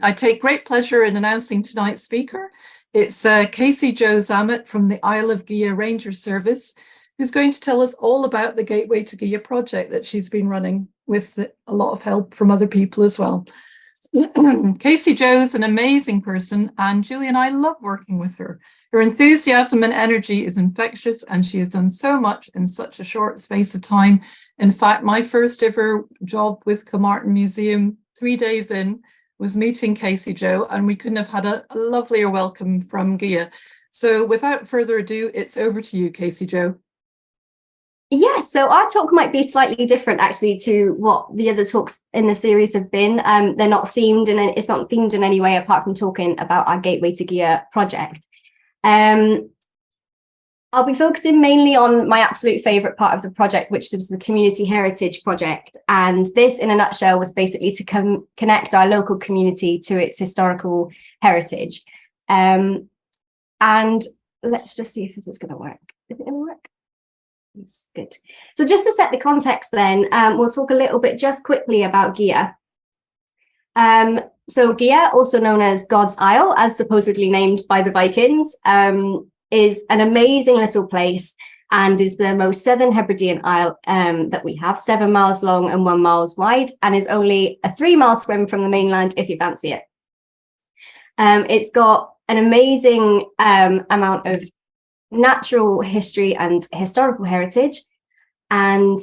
I take great pleasure in announcing tonight's speaker. It's Casey Jo Zammit from the Isle of Gigha Ranger Service, who's going to tell us all about the Gateway to Gigha project that she's been running with a lot of help from other people as well. Casey Jo's an amazing person, and Julie and I love working with her. Her enthusiasm and energy is infectious, and she has done so much in such a short space of time. In fact, my first ever job with Kilmartin Museum, 3 days in, was meeting Casey Jo, and we couldn't have had a lovelier welcome from Gigha. So without further ado, it's over to you, Casey Jo. Yeah, so our talk might be slightly different actually to what the other talks in the series have been. They're not themed, and it's not themed in any way apart from talking about our Gateway to Gigha project. I'll be focusing mainly on my absolute favourite part of the project, which was the Community Heritage Project. And this, in a nutshell, was basically to connect our local community to its historical heritage. And let's just see if this is going to work. Is it going to work? It's good. So just to set the context then, we'll talk a little bit just quickly about Gigha. So Gigha, also known as God's Isle, as supposedly named by the Vikings, is an amazing little place and is the most southern Hebridean isle that we have, 7 miles long and 1 mile wide, and is only a 3-mile swim from the mainland if you fancy it. It's got an amazing amount of natural history and historical heritage, and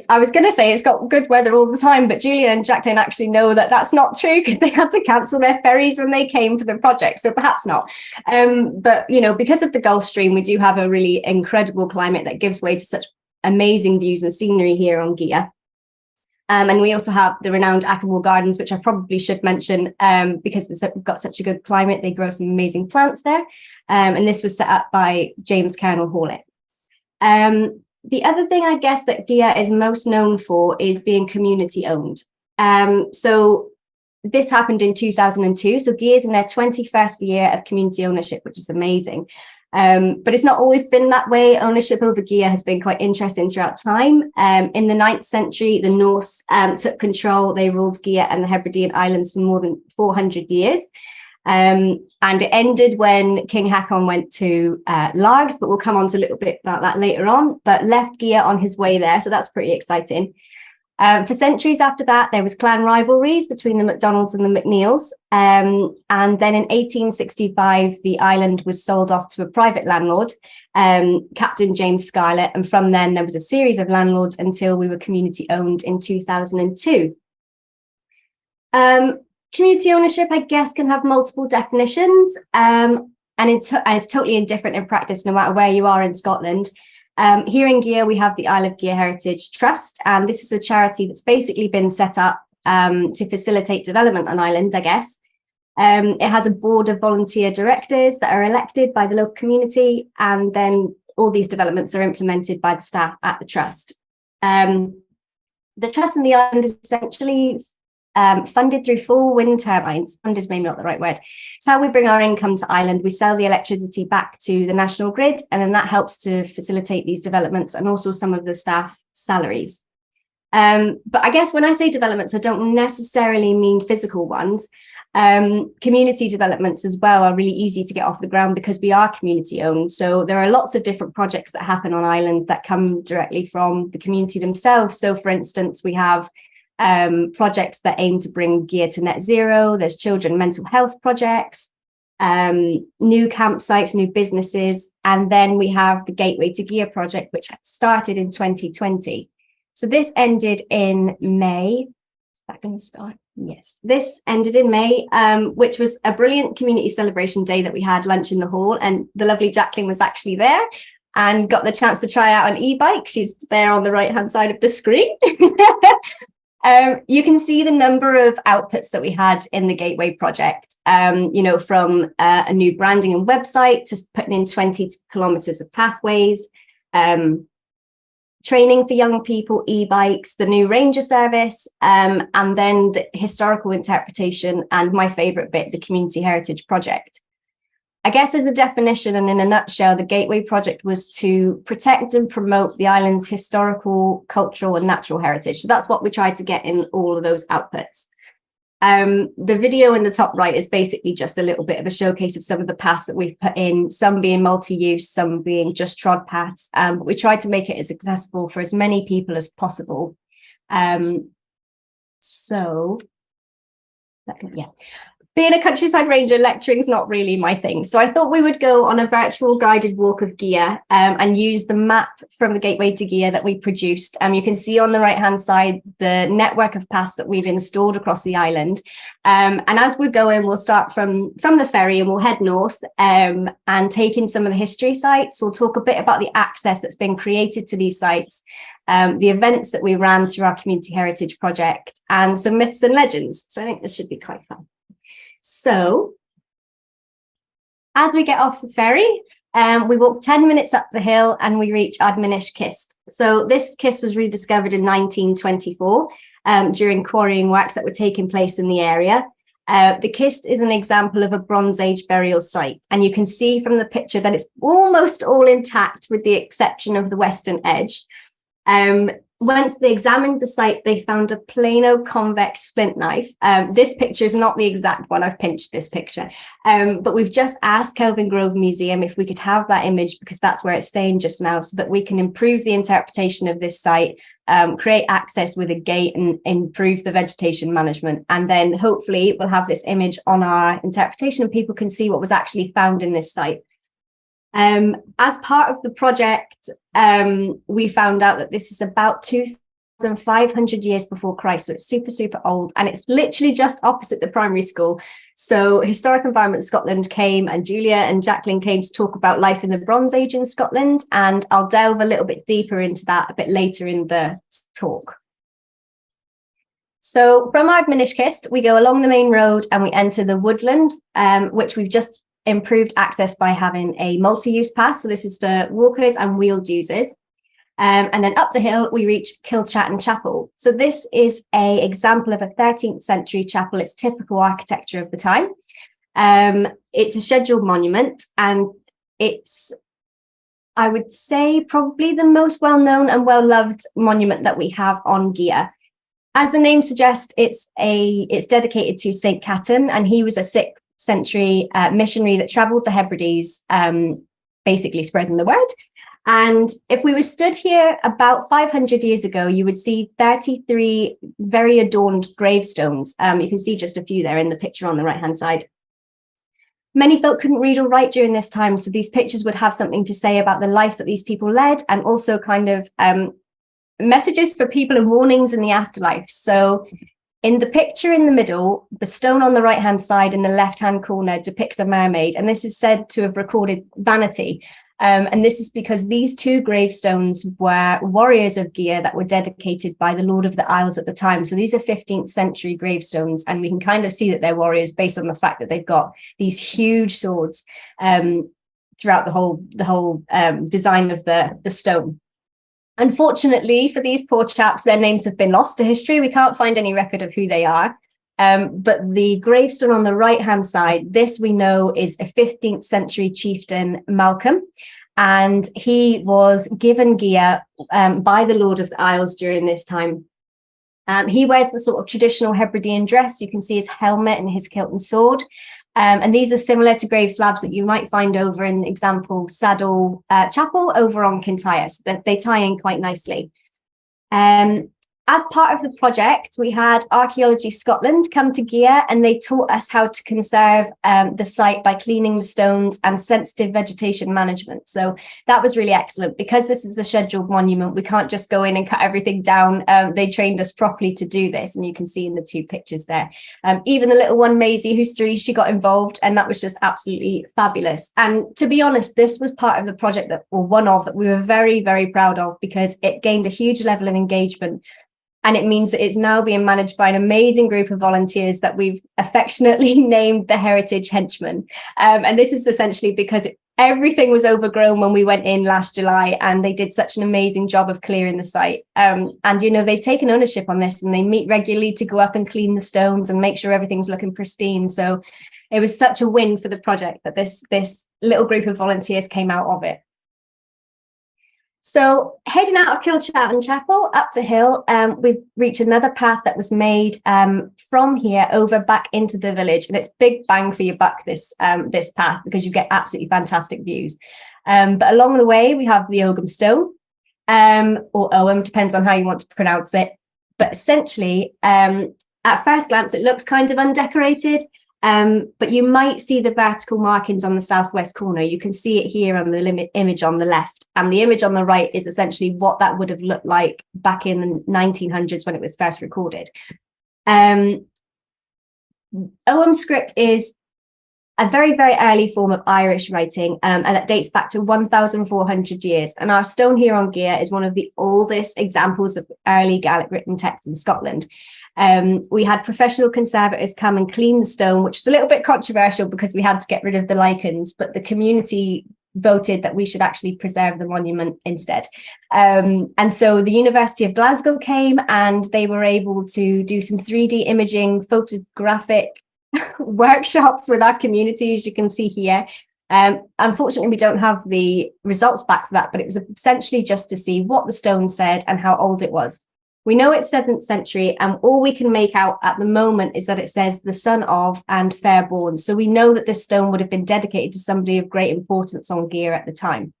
I was going to say it's got good weather all the time, but Julia and Jacqueline actually know that that's not true because they had to cancel their ferries when they came for the project, so perhaps not. But you know, because of the Gulf Stream, we do have a really incredible climate that gives way to such amazing views and scenery here on Gigha. And we also have the renowned Ackerwall Gardens, which I probably should mention because we've got such a good climate. They grow some amazing plants there. And this was set up by James Colonel Hawlett. The other thing I guess that Gigha is most known for is being community owned. So this happened in 2002. So Gigha is in their 21st year of community ownership, which is amazing. But it's not always been that way. Ownership over Gigha has been quite interesting throughout time. In the 9th century, the Norse took control. They ruled Gigha and the Hebridean Islands for more than 400 years. And it ended when King Haakon went to Largs, but we'll come on to a little bit about that later on, but left Gigha on his way there. So that's pretty exciting. For centuries after that, there was clan rivalries between the MacDonalds and the McNeils. And then in 1865, the island was sold off to a private landlord, Captain James Scarlett. And from then there was a series of landlords until we were community owned in 2002. Community ownership, I guess, can have multiple definitions, and it's totally indifferent in practice, no matter where you are in Scotland. Here in Gigha, we have the Isle of Gigha Heritage Trust, and this is a charity that's basically been set up to facilitate development on island, I guess. It has a board of volunteer directors that are elected by the local community, and then all these developments are implemented by the staff at the trust. The trust in the island is essentially funded through full wind turbines. Funded maybe not the right word. It's how we bring our income to island. We sell the electricity back to the national grid, and then that helps to facilitate these developments and also some of the staff salaries. But I guess when I say developments, I don't necessarily mean physical ones. Community developments as well are really easy to get off the ground because we are community owned. So there are lots of different projects that happen on island that come directly from the community themselves. So for instance, we have projects that aim to bring Gigha to net zero. There's children mental health projects, new campsites, new businesses, and then we have the Gateway to Gigha project, which started in 2020. So this ended in May. Is that going to start? Yes, this ended in May, which was a brilliant community celebration day that we had lunch in the hall, and the lovely Jacqueline was actually there and got the chance to try out an e-bike. She's there on the right hand side of the screen. You can see the number of outputs that we had in the Gateway project, you know, from a new branding and website to putting in 20 kilometres of pathways, training for young people, e-bikes, the new ranger service, and then the historical interpretation, and my favourite bit, the Community Heritage Project. I guess as a definition and in a nutshell, the Gateway project was to protect and promote the island's historical, cultural and natural heritage. So that's what we tried to get in all of those outputs. The video in the top right is basically just a little bit of a showcase of some of the paths that we've put in, some being multi-use, some being just trod paths. But we tried to make it as accessible for as many people as possible. Being a countryside ranger, lecturing is not really my thing. So I thought we would go on a virtual guided walk of Gigha and use the map from the Gateway to Gigha that we produced. You can see on the right-hand side the network of paths that we've installed across the island. And as we're going, we'll start from the ferry and we'll head north and take in some of the history sites. We'll talk a bit about the access that's been created to these sites, the events that we ran through our community heritage project, and some myths and legends. So I think this should be quite fun. So as we get off the ferry, we walk 10 minutes up the hill and we reach Ardminish Kist. So this kist was rediscovered in 1924 during quarrying works that were taking place in the area. The kist is an example of a Bronze Age burial site, and you can see from the picture that it's almost all intact with the exception of the western edge. Once they examined the site, they found a plano convex flint knife. This picture is not the exact one. I've pinched this picture. But we've just asked Kelvin Grove Museum if we could have that image, because that's where it's staying just now, so that we can improve the interpretation of this site, create access with a gate and improve the vegetation management. And then hopefully we'll have this image on our interpretation and people can see what was actually found in this site. As part of the project, we found out that this is about 2,500 years before Christ, so it's super, super old, and it's literally just opposite the primary school. So Historic Environment Scotland came, and Julia and Jacqueline came to talk about life in the Bronze Age in Scotland, and I'll delve a little bit deeper into that a bit later in the talk. So from Ardminish Kist, we go along the main road and we enter the woodland, which we've just improved access by having a multi-use path. So this is for walkers and wheeled users. And then up the hill, we reach Kilchatton Chapel. So this is an example of a 13th century chapel. It's typical architecture of the time. It's a scheduled monument, and it's, I would say, probably the most well-known and well-loved monument that we have on Gigha. As the name suggests, it's dedicated to St. Catton, and he was a 6th century missionary that travelled the Hebrides, basically spreading the word. And if we were stood here about 500 years ago, you would see 33 very adorned gravestones. You can see just a few there in the picture on the right-hand side. Many folk couldn't read or write during this time, so these pictures would have something to say about the life that these people led, and also kind of messages for people and warnings in the afterlife. So in the picture in the middle, the stone on the right-hand side in the left-hand corner depicts a mermaid, and this is said to have recorded vanity. And this is because these two gravestones were warriors of Gigha that were dedicated by the Lord of the Isles at the time. So these are 15th century gravestones, and we can kind of see that they're warriors based on the fact that they've got these huge swords throughout the whole design of the stone. Unfortunately for these poor chaps, their names have been lost to history. We can't find any record of who they are. But the gravestone on the right-hand side, this we know is a 15th century chieftain, Malcolm, and he was given Gigha by the Lord of the Isles during this time. He wears the sort of traditional Hebridean dress. You can see his helmet and his kilt and sword. And these are similar to grave slabs that you might find over in, example, Saddle Chapel over on Kintyre. So they tie in quite nicely. As part of the project, we had Archaeology Scotland come to Gigha, and they taught us how to conserve the site by cleaning the stones and sensitive vegetation management. So that was really excellent. Because this is a scheduled monument, we can't just go in and cut everything down. They trained us properly to do this, and you can see in the two pictures there. Even the little one, Maisie, who's 3, she got involved, and that was just absolutely fabulous. And to be honest, this was part of the project that, or one of, that we were very, very proud of, because it gained a huge level of engagement. And it means that it's now being managed by an amazing group of volunteers that we've affectionately named the Heritage Henchmen. And this is essentially because everything was overgrown when we went in last July, and they did such an amazing job of clearing the site. And, you know, they've taken ownership on this, and they meet regularly to go up and clean the stones and make sure everything's looking pristine. So it was such a win for the project that this little group of volunteers came out of it. So heading out of Kilchoughton Chapel up the hill, we've reached another path that was made from here over back into the village, and it's big bang for your buck, this path, because you get absolutely fantastic views. But along the way we have the Ogham Stone, or Ogham, depends on how you want to pronounce it. But essentially, at first glance, it looks kind of undecorated. But you might see the vertical markings on the southwest corner. You can see it here on the image on the left, and the image on the right is essentially what that would have looked like back in the 1900s when it was first recorded. Ogham script is a very, very early form of Irish writing, and it dates back to 1,400 years. And our stone here on Gigha is one of the oldest examples of early Gaelic written text in Scotland. We had professional conservators come and clean the stone, which is a little bit controversial because we had to get rid of the lichens, but the community voted that we should actually preserve the monument instead. And so the University of Glasgow came and they were able to do some 3D imaging, photographic workshops with our community, as you can see here. Unfortunately, we don't have the results back for that, but it was essentially just to see what the stone said and how old it was. We know it's 7th century, and all we can make out at the moment is that it says the son of and fairborn. So we know that this stone would have been dedicated to somebody of great importance on Gigha at the time.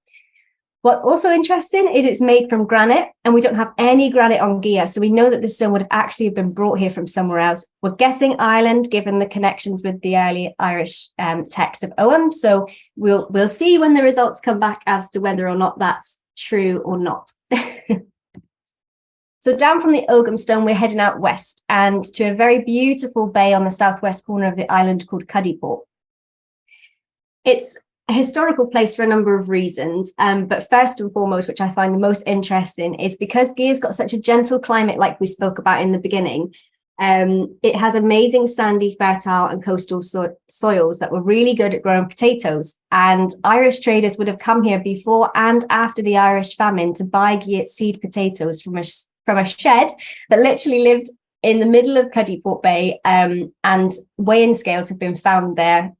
What's also interesting is it's made from granite, and we don't have any granite on Gigha. So we know that this stone would have actually been brought here from somewhere else. We're guessing Ireland, given the connections with the early Irish text of Ogham. So we'll see when the results come back as to whether or not that's true or not. So down from the Ogham Stone, we're heading out west and to a very beautiful bay on the southwest corner of the island called Cuddy Port. It's a historical place for a number of reasons, but first and foremost, which I find the most interesting, is because Gigha's got such a gentle climate like we spoke about in the beginning. It has amazing sandy, fertile and coastal soils that were really good at growing potatoes, and Irish traders would have come here before and after the Irish famine to buy Gigha seed potatoes from a shed that literally lived in the middle of Cuddy Port Bay, and weighing scales have been found there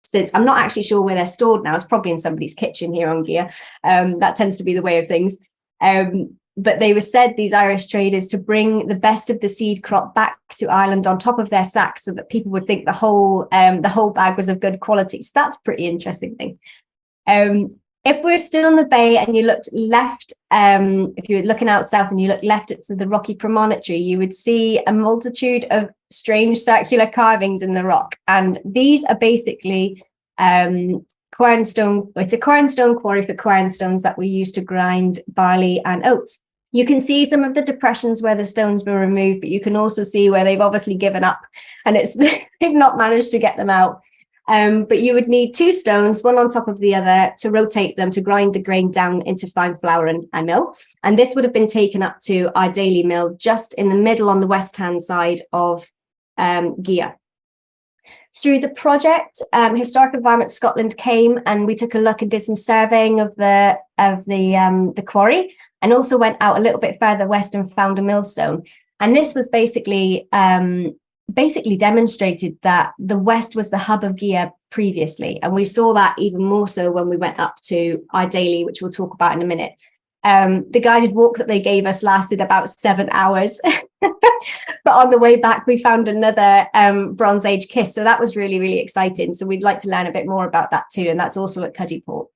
since. I'm not actually sure where they're stored now. It's probably in somebody's kitchen here on Gigha. That tends to be the way of things. But they were said, these Irish traders, to bring the best of the seed crop back to Ireland on top of their sacks so that people would think the whole bag was of good quality. So that's a pretty interesting thing. If we're still on the bay and you looked left, if you're looking out south and you look left at the rocky promontory, you would see a multitude of strange circular carvings in the rock. And these are basically quernstone. It's a quernstone quarry for quernstones that we use to grind barley and oats. You can see some of the depressions where the stones were removed, but you can also see where they've obviously given up and they've not managed to get them out. But you would need 2 stones, one on top of the other, to rotate them to grind the grain down into fine flour and mill. And this would have been taken up to Ardail mill just in the middle on the west-hand side of Gigha. Through the project, Historic Environment Scotland came and we took a look and did some surveying of the quarry, and also went out a little bit further west and found a millstone. And this was basically demonstrated that the west was the hub of Gigha previously, and we saw that even more so when we went up to Ardail, which we'll talk about in a minute. The guided walk that they gave us lasted about 7 hours, but on the way back we found another Bronze Age kiss, so that was really, really exciting. So we'd like to learn a bit more about that too, and that's also at Cuddy Port.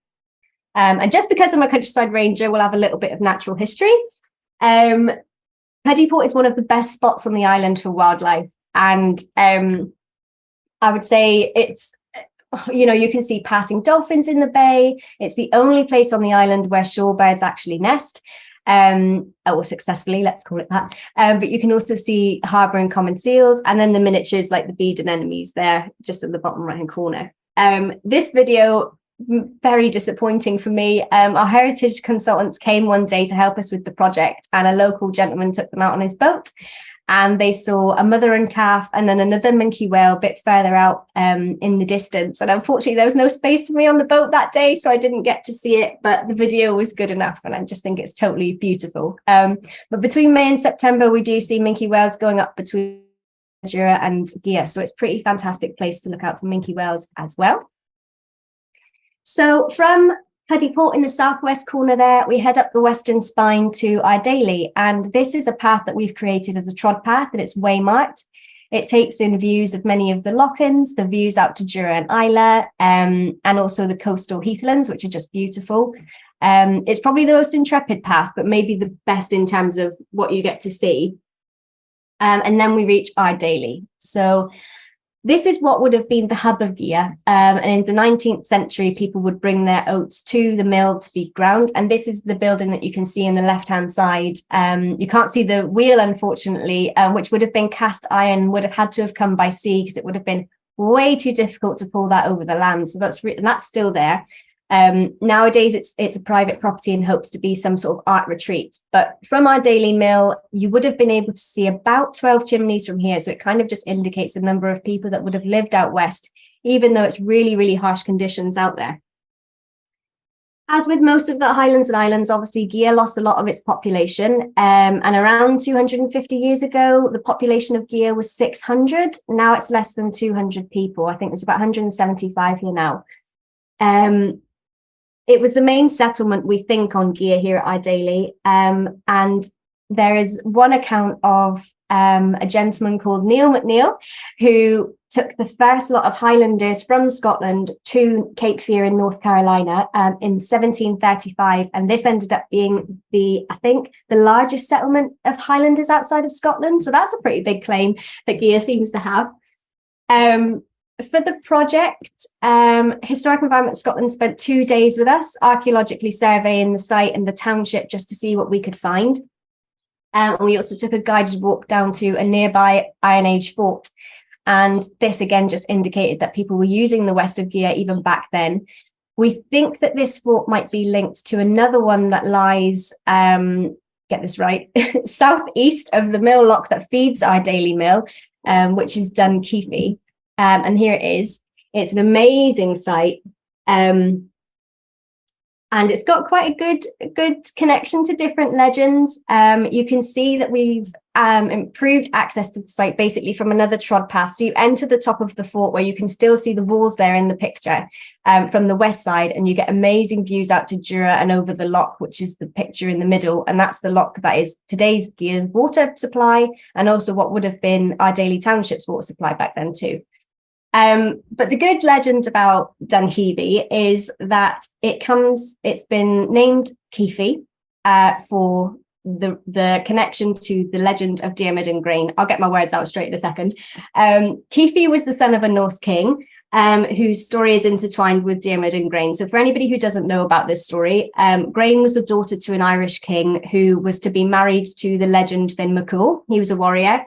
And just because I'm a countryside ranger, we'll have a little bit of natural history. Cuddy Port is one of the best spots on the island for wildlife. And I would say it's, you can see passing dolphins in the bay. It's the only place on the island where shorebirds actually nest, or successfully, let's call it that. But you can also see harbour and common seals, and then the miniatures like the bead anemones there, just at the bottom right-hand corner. This video, very disappointing for me. Our heritage consultants came one day to help us with the project, and a local gentleman took them out on his boat. And they saw a mother and calf and then another minke whale a bit further out in the distance. And unfortunately, there was no space for me on the boat that day, so I didn't get to see it, but the video was good enough, and I just think it's totally beautiful. But between May and September, we do see minke whales going up between Jura and Gigha, so it's a pretty fantastic place to look out for minke whales as well. So from Cuddy Port in the southwest corner there, we head up the western spine to Ardail, and this is a path that we've created as a trod path, and it's waymarked. It takes in views of many of the loch-ins, the views out to Jura and Islay, and also the coastal heathlands, which are just beautiful. It's probably the most intrepid path, but maybe the best in terms of what you get to see. And then we reach Ardail. So this is what would have been the hub of Gigha. And in the 19th century, people would bring their oats to the mill to be ground. And this is the building that you can see on the left-hand side. You can't see the wheel, unfortunately, which would have been cast iron, would have had to have come by sea because it would have been way too difficult to pull that over the land. So that's still there. Nowadays, it's a private property and hopes to be some sort of art retreat. But from Ardail mill, you would have been able to see about 12 chimneys from here. So it kind of just indicates the number of people that would have lived out west, even though it's really, really harsh conditions out there. As with most of the highlands and islands, obviously, Gigha lost a lot of its population. And around 250 years ago, the population of Gigha was 600. Now it's less than 200 people. I think there's about 175 here now. It was the main settlement, we think, on Gigha here at Ardail. And there is one account of a gentleman called Neil McNeil, who took the first lot of Highlanders from Scotland to Cape Fear in North Carolina in 1735. And this ended up being I think, the largest settlement of Highlanders outside of Scotland. So that's a pretty big claim that Gigha seems to have. For the project, Historic Environment Scotland spent 2 days with us, archaeologically surveying the site and the township just to see what we could find. And we also took a guided walk down to a nearby Iron Age fort. And this again just indicated that people were using the west of Gigha even back then. We think that this fort might be linked to another one that lies, get this right, southeast of the mill loch that feeds Ardail mill, which is Dun Cheiffi. And here it is. It's an amazing site. And it's got quite a good connection to different legends. You can see that we've improved access to the site basically from another trod path. So you enter the top of the fort where you can still see the walls there in the picture from the west side, and you get amazing views out to Jura and over the loch, which is the picture in the middle. And that's the loch that is today's Gigha's water supply, and also what would have been Ardail Township's water supply back then too. But the good legend about Dun Cheiffi is that it's been named Cheiffi for the connection to the legend of Diarmid and Grain. I'll get my words out straight in a second. Cheiffi was the son of a Norse king whose story is intertwined with Diarmid and Grain. So for anybody who doesn't know about this story, Grain was the daughter to an Irish king who was to be married to the legend Finn McCool. He was a warrior.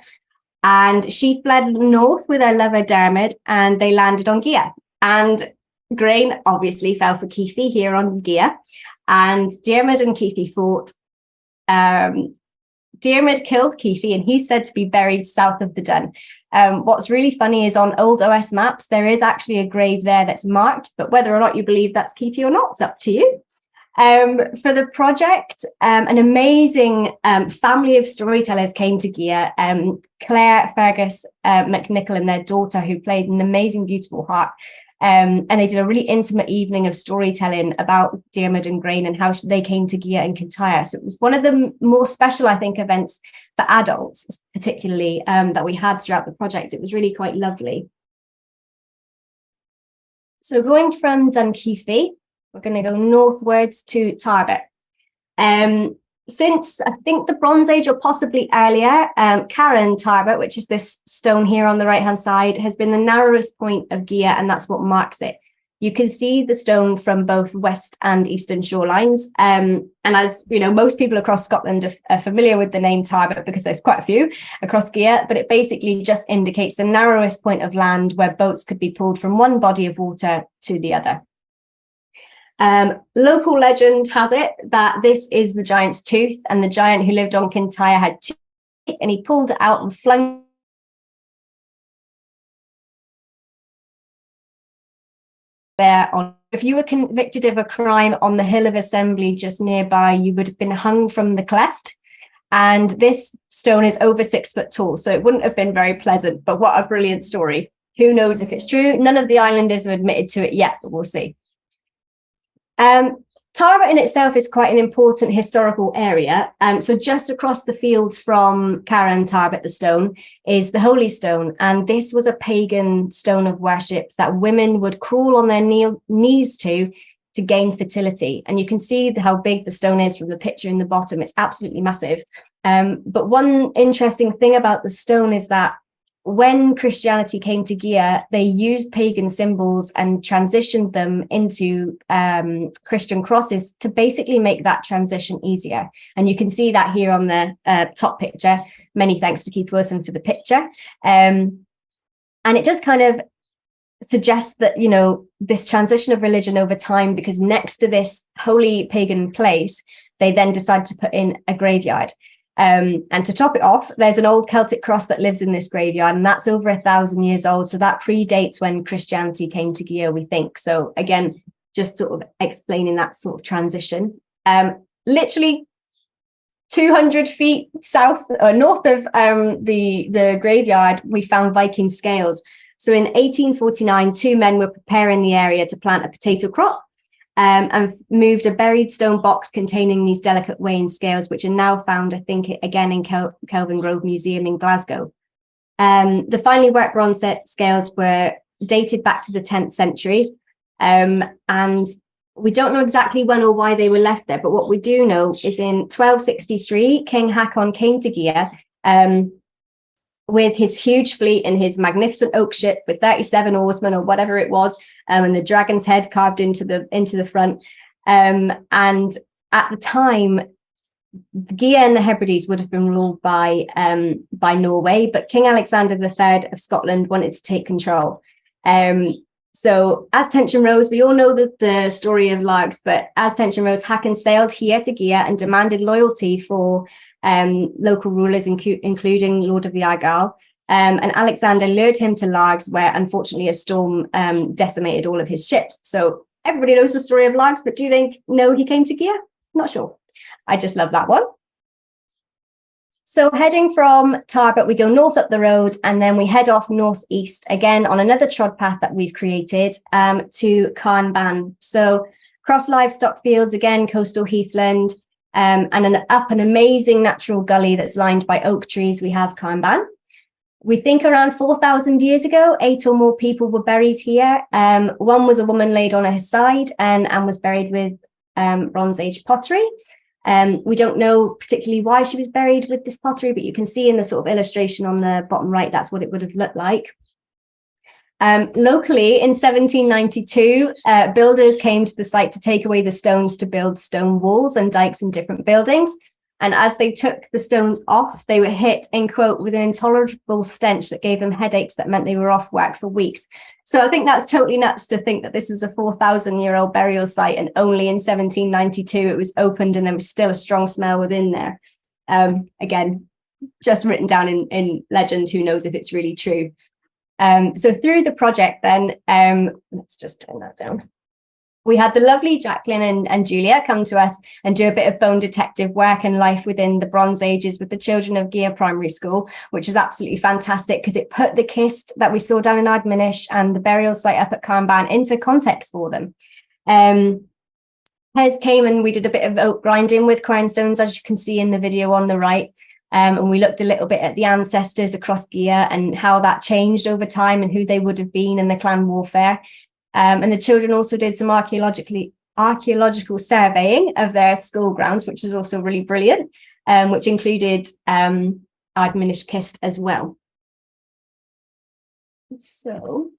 And she fled north with her lover Diarmid, and they landed on Gigha. And Grain obviously fell for Cheiffi here on Gigha. And Diarmid and Cheiffi fought. Diarmid killed Cheiffi, and he's said to be buried south of the Dun. What's really funny is on old OS maps, there is actually a grave there that's marked, but whether or not you believe that's Cheiffi or not, it's up to you. For the project, an amazing family of storytellers came to Gigha. Claire, Fergus, McNichol and their daughter, who played an amazing, beautiful harp. And they did a really intimate evening of storytelling about Diarmid and Grain and how they came to Gigha and Kintyre. So it was one of the more special, I think, events for adults, particularly, that we had throughout the project. It was really quite lovely. So going from Dun Cheiffi, we're going to go northwards to Tarbert. Since I think the Bronze Age or possibly earlier, Carran Tarbert, which is this stone here on the right-hand side, has been the narrowest point of Gigha, and that's what marks it. You can see the stone from both west and eastern shorelines. And as you know, most people across Scotland are familiar with the name Tarbert because there's quite a few across Gigha, but it basically just indicates the narrowest point of land where boats could be pulled from one body of water to the other. Local legend has it that this is the giant's tooth, and the giant who lived on Kintyre had two teeth, and he pulled it out and flung there on. If you were convicted of a crime on the Hill of Assembly just nearby, you would have been hung from the cleft. And this stone is over 6 foot tall, so it wouldn't have been very pleasant. But what a brilliant story. Who knows if it's true? None of the islanders have admitted to it yet, but we'll see. Tara in itself is quite an important historical area. So just across the fields from Cara and Tarbet the stone is the Holy Stone. And this was a pagan stone of worship that women would crawl on their knees to gain fertility. And you can see how big the stone is from the picture in the bottom. It's absolutely massive. But one interesting thing about the stone is that when Christianity came to Gigha, they used pagan symbols and transitioned them into Christian crosses to basically make that transition easier. And you can see that here on the top picture. Many thanks to Keith Wilson for the picture. And it just kind of suggests that, you know, this transition of religion over time, because next to this holy pagan place, they then decide to put in a graveyard. And to top it off, there's an old Celtic cross that lives in this graveyard, and that's over 1,000 years old. So that predates when Christianity came to Gigha, we think. So again, just sort of explaining that sort of transition. Literally 200 feet south or north of the graveyard, we found Viking scales. So in 1849, 2 men were preparing the area to plant a potato crop. And moved a buried stone box containing these delicate weighing scales, which are now found, I think, again in Kelvin Grove Museum in Glasgow. The finely worked bronze scales were dated back to the 10th century, and we don't know exactly when or why they were left there, but what we do know is in 1263, King Haakon came to Gigha with his huge fleet and his magnificent oak ship with 37 oarsmen or whatever it was, and the dragon's head carved into the front. And at the time, Gigha and the Hebrides would have been ruled by Norway, but King Alexander III of Scotland wanted to take control. So as tension rose, we all know the story of Largs, but as tension rose, Haakon sailed here to Gigha and demanded loyalty for local rulers, including Lord of the Argyll. And Alexander lured him to Largs, where unfortunately a storm decimated all of his ships. So everybody knows the story of Largs, but do they know he came to Gigha? Not sure. I just love that one. So heading from Tarbet, we go north up the road, and then we head off northeast again on another trod path that we've created to Carnban. So cross livestock fields, again, coastal heathland, and then up an amazing natural gully that's lined by oak trees, we have Carnban. We think around 4,000 years ago, 8 or more people were buried here. One was a woman laid on her side and was buried with Bronze Age pottery. We don't know particularly why she was buried with this pottery, but you can see in the sort of illustration on the bottom right, that's what it would have looked like. Locally, in 1792, builders came to the site to take away the stones to build stone walls and dikes in different buildings. And as they took the stones off, they were hit, in quote, with an intolerable stench that gave them headaches that meant they were off work for weeks. So I think that's totally nuts to think that this is a 4,000-year-old burial site, and only in 1792 it was opened and there was still a strong smell within there. Again, just written down in legend, who knows if it's really true. So through the project then, let's just turn that down. We had the lovely Jacqueline and Julia come to us and do a bit of bone detective work and life within the Bronze Ages with the children of Gigha Primary School, which was absolutely fantastic because it put the kist that we saw down in Ardminish and the burial site up at Carnban into context for them. Hez came and we did a bit of oak grinding with quernstones, as you can see in the video on the right. And we looked a little bit at the ancestors across Gigha and how that changed over time and who they would have been in the clan warfare. And the children also did some archaeological surveying of their school grounds, which is also really brilliant, which included Ardminish kist as well. So,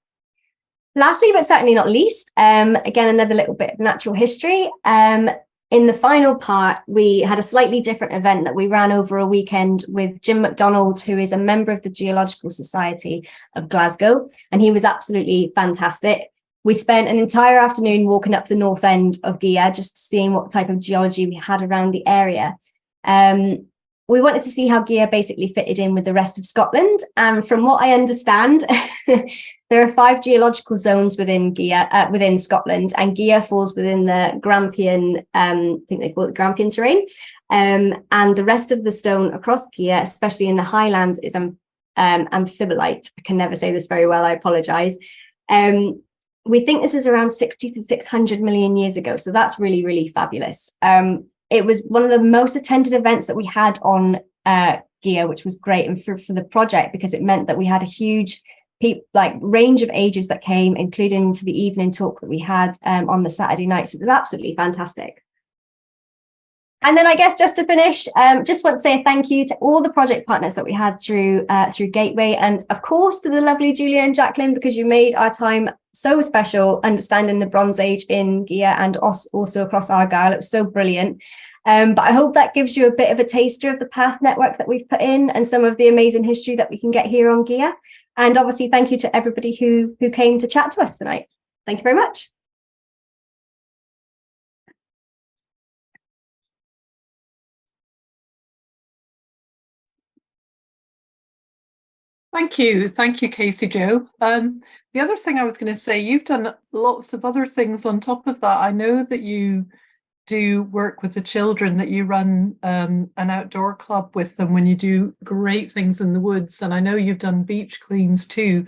lastly, but certainly not least, again, another little bit of natural history. In the final part, we had a slightly different event that we ran over a weekend with Jim MacDonald, who is a member of the Geological Society of Glasgow, and he was absolutely fantastic. We spent an entire afternoon walking up the north end of Gigha, just seeing what type of geology we had around the area. We wanted to see how Gigha basically fitted in with the rest of Scotland. And from what I understand, there are 5 geological zones within Gigha, within Scotland, and Gigha falls within the Grampian, I think they call it Grampian terrain. And the rest of the stone across Gigha, especially in the highlands, is amphibolite. I can never say this very well, I apologise. we think this is around 60 to 600 million years ago. So that's really, really fabulous. It was one of the most attended events that we had on Gigha, which was great, and for the project, because it meant that we had a huge range of ages that came, including for the evening talk that we had on the Saturday night. So it was absolutely fantastic. And then I guess just to finish, just want to say thank you to all the project partners that we had through Gateway, and of course to the lovely Julia and Jacqueline, because you made our time so special understanding the Bronze Age in Gigha and also across Argyll. It was so brilliant. But I hope that gives you a bit of a taster of the path network that we've put in and some of the amazing history that we can get here on Gigha. And obviously, thank you to everybody who came to chat to us tonight. Thank you very much. Thank you, Casey Jo. The other thing I was going to say, you've done lots of other things on top of that. I know that you do work with the children, that you run an outdoor club with them when you do great things in the woods, and I know you've done beach cleans too.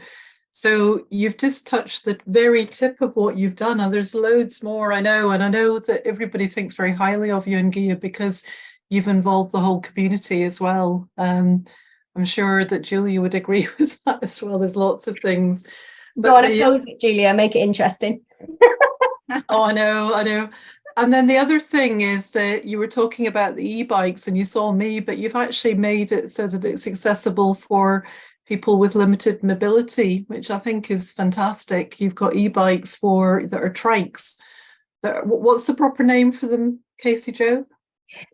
So you've just touched the very tip of what you've done, and there's loads more, I know, and I know that everybody thinks very highly of you in Gigha because you've involved the whole community as well. I'm sure that Julia would agree with that as well. There's lots of things. But go on and close it, Julia. Make it interesting. Oh, I know. And then the other thing is that you were talking about the e-bikes and you saw me, but you've actually made it so that it's accessible for people with limited mobility, which I think is fantastic. You've got e-bikes that are trikes. What's the proper name for them, Casey Jo?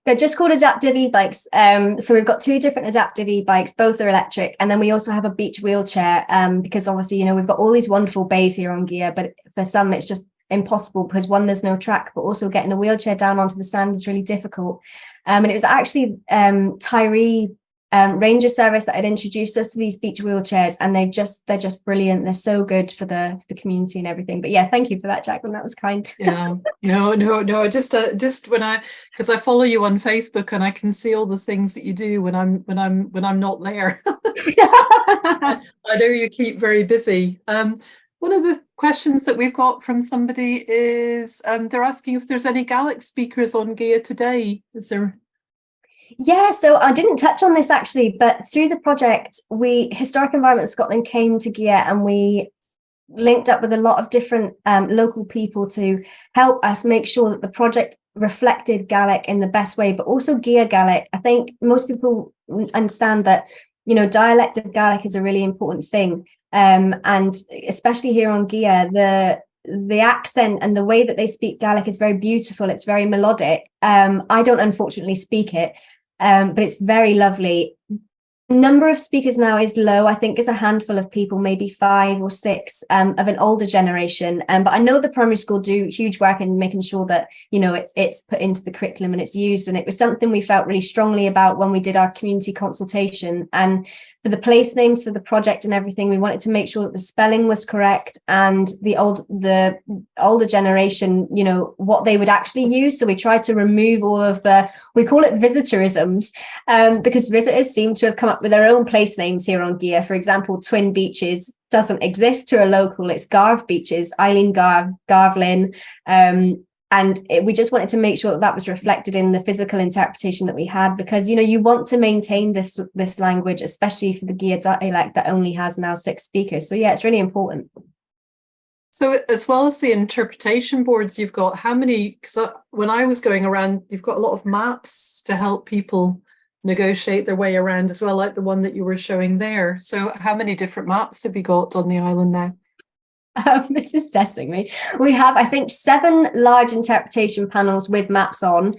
They're just called adaptive e-bikes. So we've got two different adaptive e-bikes, both are electric. And then we also have a beach wheelchair because obviously, you know, we've got all these wonderful bays here on Gigha, but for some it's just impossible because one, there's no track, but also getting a wheelchair down onto the sand is really difficult. And it was actually Tyree Ranger Service that had introduced us to these beach wheelchairs, and they're just brilliant. They're so good for the community and everything. But yeah, thank you for that, Jacqueline. That was kind. Yeah, no. Just when because I follow you on Facebook and I can see all the things that you do when I'm not there. I know you keep very busy. One of the questions that we've got from somebody is they're asking if there's any Gaelic speakers on Gigha today. Is there? Yeah, so I didn't touch on this actually, but through the project, Historic Environment Scotland came to Gigha and we linked up with a lot of different local people to help us make sure that the project reflected Gaelic in the best way, but also Gigha Gaelic. I think most people understand that, you know, dialect of Gaelic is a really important thing. And especially here on Gigha, the accent and the way that they speak Gaelic is very beautiful. It's very melodic. I don't unfortunately speak it, but it's very lovely. Number of speakers now is low. I think there's a handful of people, maybe 5 or 6 of an older generation. But I know the primary school do huge work in making sure that, you know, it's put into the curriculum and it's used. And it was something we felt really strongly about when we did our community consultation. And for the place names for the project and everything, we wanted to make sure that the spelling was correct and the older generation, you know, what they would actually use. So we tried to remove all of we call it visitorisms, because visitors seem to have come up with their own place names here on Gigha. For example, Twin Beaches doesn't exist to a local, it's Garve Beaches, Eileen Garve, Garvlin. We just wanted to make sure that was reflected in the physical interpretation that we had, because, you know, you want to maintain this language, especially for the Gigha dialect that only has now 6 speakers. So yeah, it's really important. So as well as the interpretation boards, you've got how many? Because when I was going around, you've got a lot of maps to help people negotiate their way around as well, like the one that you were showing there. So how many different maps have you got on the island now? This is testing me. We have, I think, 7 large interpretation panels with maps on.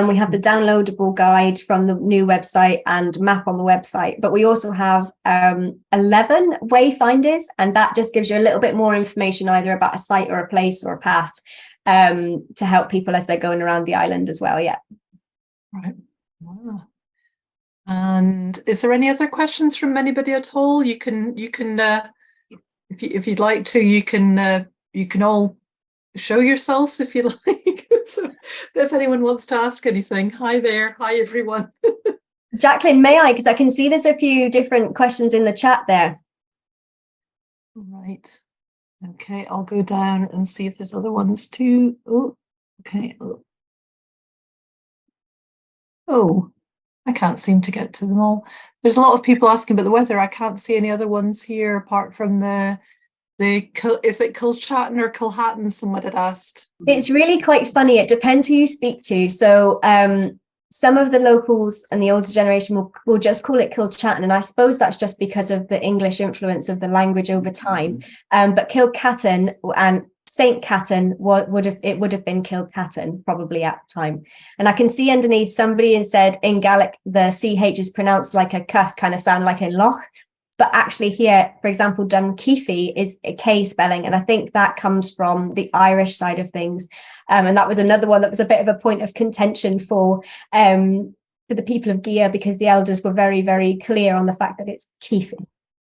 We have the downloadable guide from the new website and map on the website. But we also have 11 wayfinders, and that just gives you a little bit more information either about a site or a place or a path to help people as they're going around the island as well. Yeah. Right. Wow. And is there any other questions from anybody at all? You can if you'd like to, you can all show yourselves if you like. So if anyone wants to ask anything, hi there, hi everyone. Jacqueline, may I? Because I can see there's a few different questions in the chat there. Right. Okay, I'll go down and see if there's other ones too. Oh, okay. Oh, I can't seem to get to them all. There's a lot of people asking about the weather. I can't see any other ones here apart from is it Kilchatton or Kilhatton? Someone had asked. It's really quite funny. It depends who you speak to. So some of the locals and the older generation will just call it Kilchatton, and I suppose that's just because of the English influence of the language over time. But Kilchatton and Saint Catton would have been Kilchatton probably at the time. And I can see underneath somebody and said in Gaelic the CH is pronounced like a K, kind of sound like a loch. But actually here, for example, Dun Cheiffi is a K spelling. And I think that comes from the Irish side of things. And that was another one that was a bit of a point of contention for the people of Gigha, because the elders were very, very clear on the fact that it's Cheiffi.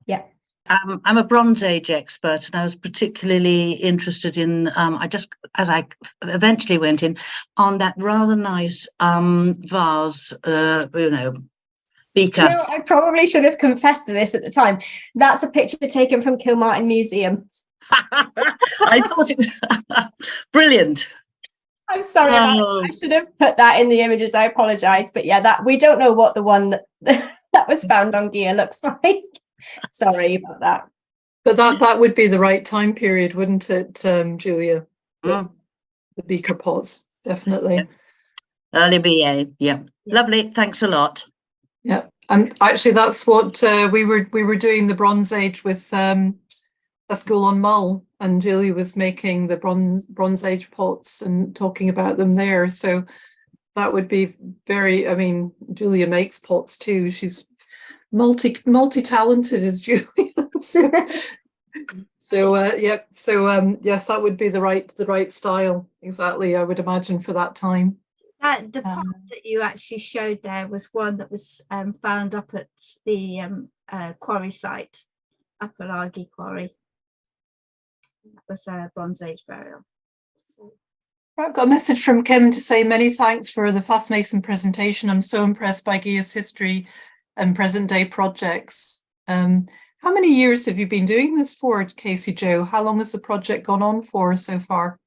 Yeah. I'm a Bronze Age expert, and I was particularly interested in, as I eventually went in, on that rather nice vase, beaker. You know, I probably should have confessed to this at the time. That's a picture taken from Kilmartin Museum. I thought it was brilliant. I'm sorry about it. I should have put that in the images. I apologise. But yeah, that we don't know what the one that was found on Gigha looks like. Sorry about that. But that would be the right time period, wouldn't it, Julia? The beaker pots, definitely. Yeah. Early BA, yeah. Lovely, thanks a lot. Yeah, and actually that's what we were doing the Bronze Age with a school on Mull, and Julie was making the Bronze Age pots and talking about them there. So that would be very, I mean, Julia makes pots too. She's multi-talented as Julia. Yes, that would be the right style, exactly, I would imagine, for that time. The pot that you actually showed there was one that was found up at the quarry site, up at Argy Quarry. That was a Bronze Age burial. So. I've got a message from Kim to say many thanks for the fascinating presentation. I'm so impressed by Gigha's history and present day projects. How many years have you been doing this for, Casey Jo? How long has the project gone on for so far?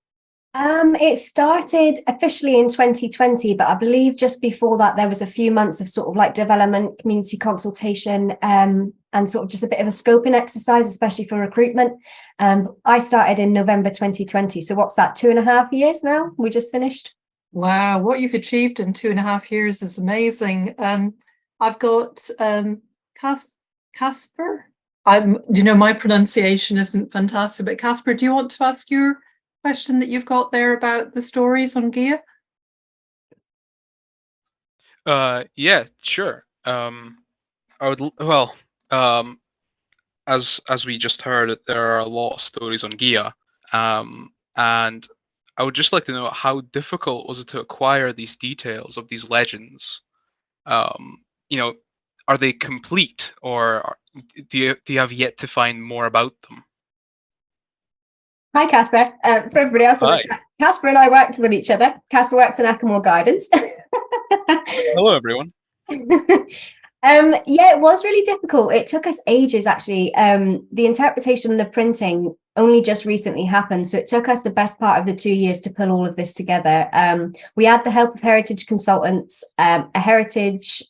It started officially in 2020, but I believe just before that there was a few months of sort of like development, community consultation, and sort of just a bit of a scoping exercise, especially for recruitment. I started in November 2020. So what's that, 2.5 years now? We just finished. Wow, what you've achieved in 2.5 years is amazing. I've got Casper. My pronunciation isn't fantastic, but Casper, do you want to ask your question that you've got there about the stories on Gigha? Yeah, sure. As we just heard, there are a lot of stories on Gigha, and I would just like to know, how difficult was it to acquire these details of these legends? Are they complete, or do you have yet to find more about them? Hi, Casper. For everybody else in the chat, Casper and I worked with each other. Casper works in Acamore Guidance. Hello, everyone. Yeah, it was really difficult. It took us ages, actually. The interpretation and the printing only just recently happened, so it took us the best part of the 2 years to pull all of this together. We had the help of heritage consultants, a heritage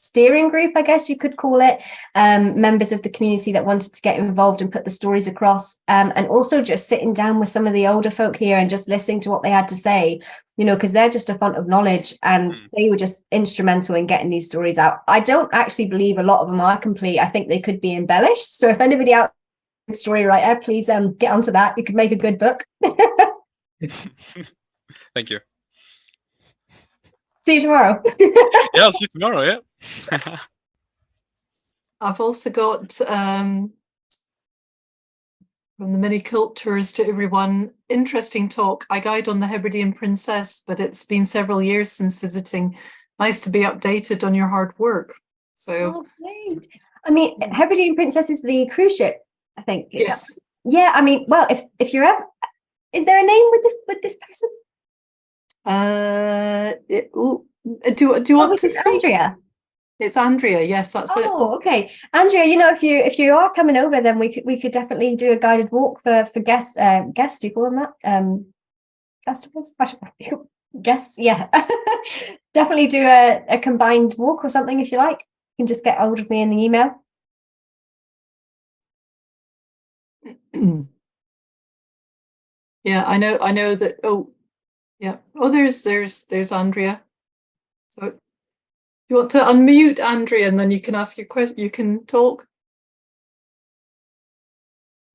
steering group, I guess you could call it, members of the community that wanted to get involved and put the stories across, and also just sitting down with some of the older folk here and just listening to what they had to say, because they're just a font of knowledge, and they were just instrumental in getting these stories out. I don't actually believe a lot of them are complete. I think they could be embellished. So if anybody out there, story writer, please get onto that. You could make a good book. Thank you. See you tomorrow. Yeah, I'll see you tomorrow. Yeah. I've also got from the mini quilt tours to everyone, interesting talk. I guide on the Hebridean Princess, but it's been several years since visiting. Nice to be updated on your hard work. So, great. I mean, Hebridean Princess is the cruise ship, I think. Yes. Yeah. I mean, well, if you're ever, is there a name with this person? Do you want to speak? Andrea. It's Andrea. Yes, that's it. Oh, okay. Andrea, you know, if you are coming over, then we could definitely do a guided walk for guests. Guests, do you call them that? Customers? Guests, yeah. Definitely do a combined walk or something if you like. You can just get hold of me in the email. Yeah, I know that. Oh, yeah. Oh, there's Andrea. So you want to unmute Andrea, and then you can ask your question. You can talk.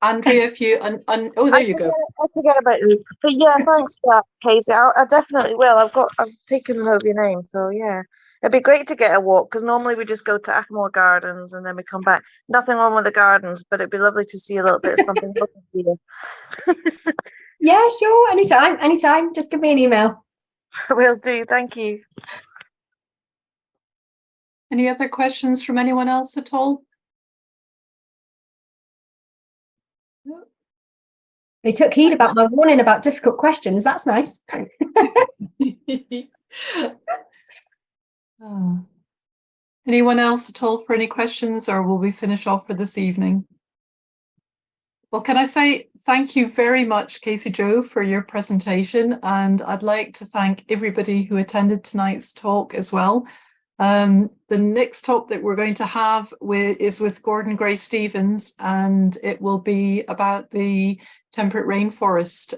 Andrea, if you oh, there you go. I forget about you. But yeah, thanks for that, Casey. I definitely will. I've taken note of your name, so yeah. It'd be great to get a walk, because normally we just go to Ackmore Gardens and then we come back. Nothing wrong with the gardens, but it'd be lovely to see a little bit of something local here. Yeah, sure. Anytime. Just give me an email. Will do. Thank you. Any other questions from anyone else at all? They took heed about my warning about difficult questions. That's nice. Oh. Anyone else at all for any questions, or will we finish off for this evening? Well, can I say thank you very much, Casey Jo, for your presentation, and I'd like to thank everybody who attended tonight's talk as well. The next talk that we're going to have is with Gordon Gray Stevens, and it will be about the temperate rainforest.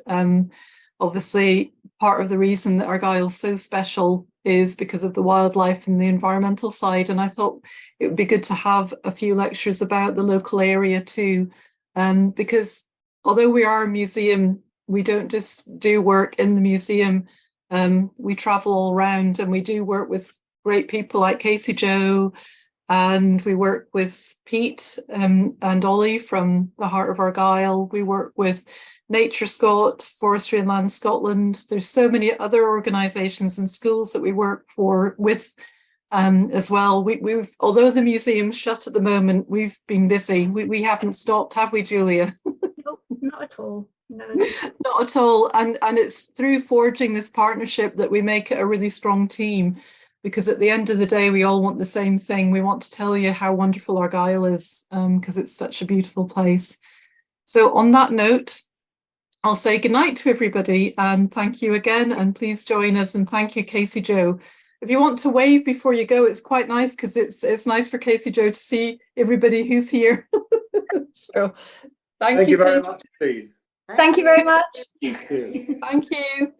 Obviously, part of the reason that Argyll is so special is because of the wildlife and the environmental side, and I thought it would be good to have a few lectures about the local area too, because although we are a museum, we don't just do work in the museum. We travel all around, and we do work with great people like Casey Jo, and we work with Pete and Ollie from the Heart of Argyll. We work with Nature Scot, Forestry and Land Scotland. There's so many other organisations and schools that we work with as well. We've although the museum's shut at the moment, we've been busy. We haven't stopped, have we, Julia? Nope, not at all. No. Not at all. And it's through forging this partnership that we make it a really strong team, because at the end of the day, we all want the same thing. We want to tell you how wonderful Argyll is, because it's such a beautiful place. So on that note, I'll say goodnight to everybody, and thank you again, and please join us, and thank you, Casey Jo. If you want to wave before you go, it's quite nice, because it's nice for Casey Jo to see everybody who's here. So thank you very Casey. much indeed. Thank you very much. Thank you. Thank you.